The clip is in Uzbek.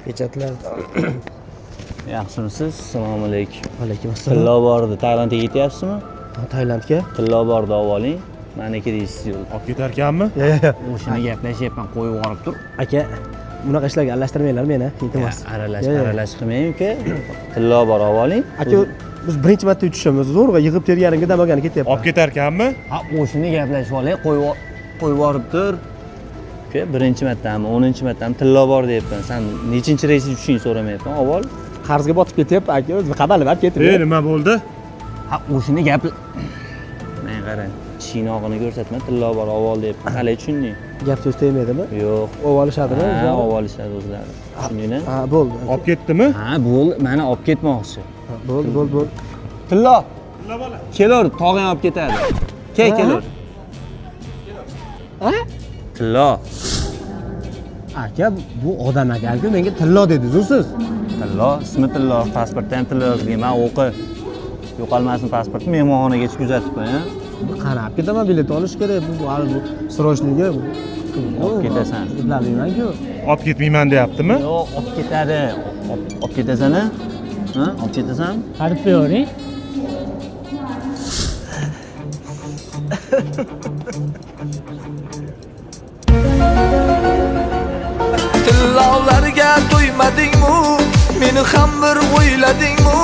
Pechatlar. Yaxshimisiz? Assalomu alaykum. Alaykum assalom. Tillo bordi. Tailandga ketyapsizmi? Tailandga? Tillo bordi ovoling. Meniki deysiz yo'l. Olib ketarkanmi? Yo'q. O'shani gaplashyapman, qo'yib yuborib tur. Aka, bunaqa ishlarga aralashtirmanglar meni, iltimos. Aralash qilmang uka. Tillo bor ovoling. Aka, biz birinchi marta uchishimiz. Zo'rg'a yig'ib terganimga damagani ketyapman. Olib ketarkanmi? Ha, o'shani gaplashib olay, qo'yib yuborib tur. Uka, birinchi martami, 10-martami tillo bor deyapman. Sen nechinchi reysga tushishingni so'ramayapman, avval. Qarzga botib ketyapti, aka. O'zi qabalib olib ketib. Nima bo'ldi? Ha, o'shani men qarang. Chinog'ini ko'rsatma, tillo bor avval deyapman. Qalay tushunding? Gap so'z tegmaydimi? Yo'q. Ovolishadimi? Ha, olishadi o'zlari. Tushundingmi? Ha, bo'ldi. Olib ketdimi? Ha, bo'ldi. Meni olib ketmoqchi. Bo'ldi. Tillo. Tillo bola. Kelur, tog'ing olib ketadi. Kelur. Ha? Tillo. Aka, bu odam ekan-ku, menga tillo dedingiz siz. Tillo, ismi Tillo, pasportda ham Tillo yozilgan. Men o'qi. Yo'qolmasin pasportni mehmonxonagacha kuzatib qo'y-a. Qarab ketaman, bilet olish kerak. Bu srochligi. Olib ketasan. Bilmayman-ku. Olib ketmayman deyaptimi? Yo'q, olib ketadi. Olib ketasan-a? Ha? Olib ketasan? Qarib qo'yavering. Tillovlarga to'ymadingmi? Meni ham bir o'yladingmi?